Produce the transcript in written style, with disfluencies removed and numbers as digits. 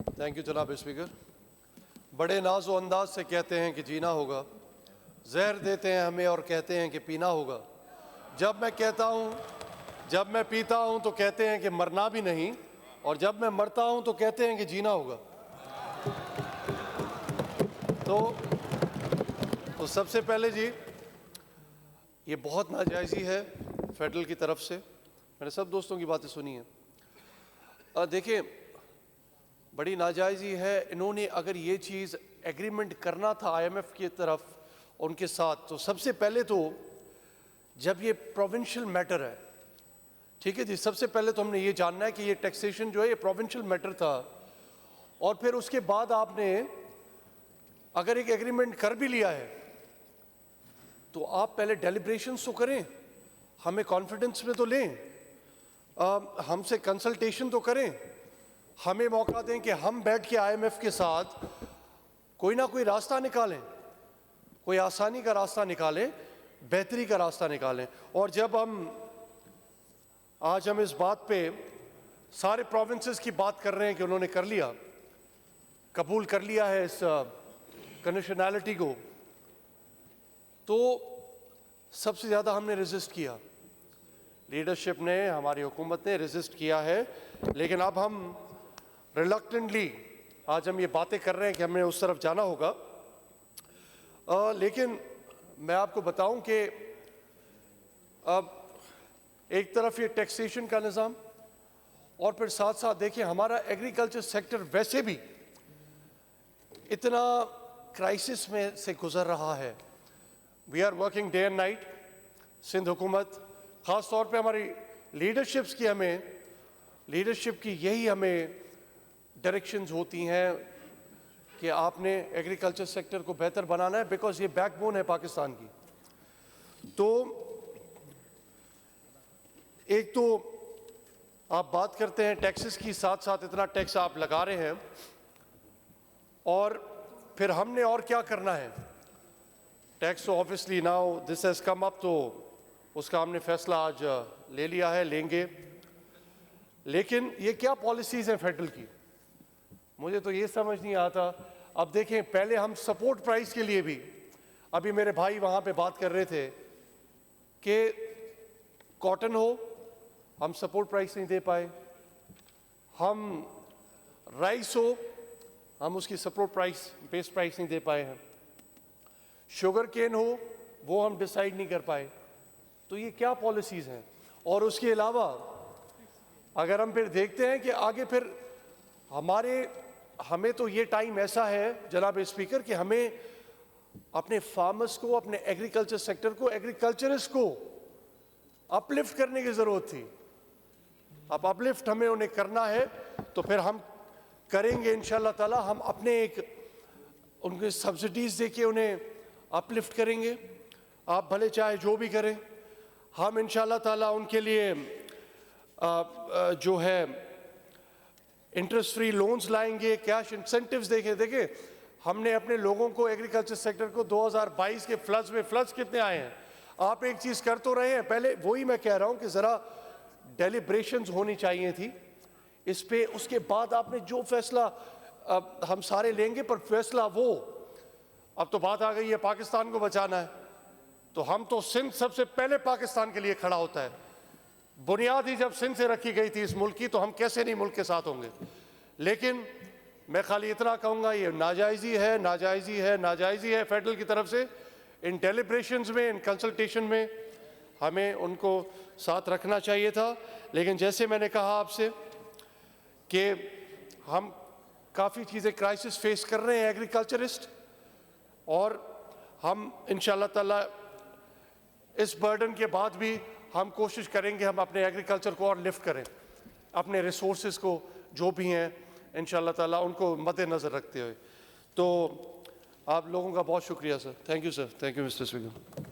Thank you جناب speaker. بڑے ناز و انداز سے کہتے ہیں کہ جینا ہوگا, زہر دیتے ہیں ہمیں اور کہتے ہیں کہ پینا ہوگا. جب میں پیتا ہوں تو کہتے ہیں کہ مرنا بھی نہیں, اور جب میں مرتا ہوں تو کہتے ہیں کہ جینا ہوگا. تو سب سے پہلے جی, یہ بہت ناجائزی ہے فیڈرل کی طرف سے. میں نے سب دوستوں کی باتیں سنی ہیں. دیکھیں, بڑی ناجائزی ہے. انہوں نے اگر یہ چیز ایگریمنٹ کرنا تھا آئی ایم ایف کی طرف ان کے ساتھ, تو سب سے پہلے تو جب یہ پروونشل میٹر ہے, ٹھیک ہے جی, سب سے پہلے تو ہم نے یہ جاننا ہے کہ یہ ٹیکسیشن جو ہے یہ پروونشل میٹر تھا. اور پھر اس کے بعد آپ نے اگر ایک ایگریمنٹ کر بھی لیا ہے تو آپ پہلے ڈیلیبریشنز تو کریں, ہمیں کانفیڈنس میں تو لیں, ہم سے کنسلٹیشن تو کریں, ہمیں موقع دیں کہ ہم بیٹھ کے آئی ایم ایف کے ساتھ کوئی نہ کوئی راستہ نکالیں, کوئی آسانی کا راستہ نکالیں, بہتری کا راستہ نکالیں. اور جب آج ہم اس بات پہ سارے پروونسز کی بات کر رہے ہیں کہ انہوں نے کر لیا, قبول کر لیا ہے اس کنڈیشنالٹی کو, تو سب سے زیادہ ہم نے ریزسٹ کیا, لیڈرشپ نے, ہماری حکومت نے ریزسٹ کیا ہے. لیکن اب ہم ریلکٹنٹلی آج ہم یہ باتیں کر رہے ہیں کہ ہمیں اس طرف جانا ہوگا. لیکن میں آپ کو بتاؤں کہ اب ایک طرف یہ ٹیکسیشن کا نظام, اور پھر ساتھ ساتھ دیکھیں ہمارا ایگریکلچر سیکٹر ویسے بھی اتنا کرائسس میں سے گزر رہا ہے. We are working day and night. Sindh حکومت خاص طور پہ ہماری لیڈرشپ کی یہی ہمیں ڈائریکشنز ہوتی ہیں کہ آپ نے ایگریکلچر سیکٹر کو بہتر بنانا ہے, بیکاز یہ بیک بون ہے پاکستان کی. تو ایک تو آپ بات کرتے ہیں ٹیکسز کی, ساتھ ساتھ اتنا ٹیکس آپ لگا رہے ہیں, اور پھر ہم نے اور کیا کرنا ہے. ٹیکس تو obviously now this has come up, تو اس کا ہم نے فیصلہ آج لے لیا ہے, لیں گے. لیکن یہ کیا پالیسیز ہیں فیڈرل کی, مجھے تو یہ سمجھ نہیں آتا. اب دیکھیں, پہلے ہم سپورٹ پرائس کے لیے بھی, ابھی میرے بھائی وہاں پہ بات کر رہے تھے کہ کاٹن ہو, ہم سپورٹ پرائس نہیں دے پائے, ہم رائس ہو, ہم اس کی سپورٹ پرائس بیس پرائس نہیں دے پائے ہیں, شوگر کین ہو, وہ ہم ڈیسائیڈ نہیں کر پائے. تو یہ کیا پالیسیز ہیں. اور اس کے علاوہ اگر ہم پھر دیکھتے ہیں کہ آگے پھر ہمیں تو یہ ٹائم ایسا ہے جناب اسپیکر کہ ہمیں اپنے فارمرز کو, اپنے ایگریکلچر سیکٹر کو, ایگریکلچرسٹ کو اپ لفٹ کرنے کی ضرورت تھی. اب اپ لفٹ ہمیں انہیں کرنا ہے, تو پھر ہم کریں گے انشاءاللہ تعالی. ہم اپنے ان کے سبسڈیز دے کے انہیں اپ لفٹ کریں گے. آپ بھلے چاہے جو بھی کریں, ہم انشاءاللہ تعالی ان کے لیے جو ہے انٹرسٹ فری لونز لائیں گے, کیش انسینٹیوز دیکھیں ہم نے اپنے لوگوں کو, ایگریکلچر سیکٹر کو 2022 کے فلڈز کتنے آئے ہیں. آپ ایک چیز کر تو رہے ہیں, پہلے وہی میں کہہ رہا ہوں کہ ذرا ڈیلیبریشنز ہونی چاہیے تھی اس پہ. اس کے بعد آپ نے جو فیصلہ ہم سارے لیں گے, پر فیصلہ وہ, اب تو بات آ گئی ہے پاکستان کو بچانا ہے, تو ہم تو سندھ سب سے پہلے پاکستان کے لیے کھڑا ہوتا ہے. بنیاد ہی جب سندھ سے رکھی گئی تھی اس ملک کی, تو ہم کیسے نہیں ملک کے ساتھ ہوں گے. لیکن میں خالی اتنا کہوں گا, یہ ناجائزی ہے فیڈرل کی طرف سے. ان ڈیلیبریشنز میں, ان کنسلٹیشن میں ہمیں ان کو ساتھ رکھنا چاہیے تھا. لیکن جیسے میں نے کہا آپ سے کہ ہم کافی چیزیں کرائسس فیس کر رہے ہیں ایگریکلچرسٹ, اور ہم انشاءاللہ تعالی اس برڈن کے بعد بھی ہم کوشش کریں گے ہم اپنے ایگریکلچر کو اور لفٹ کریں, اپنے ریسورسز کو جو بھی ہیں انشاءاللہ تعالی ان کو مد نظر رکھتے ہوئے. تو آپ لوگوں کا بہت شکریہ sir. Thank you sir. Thank you mister speaker.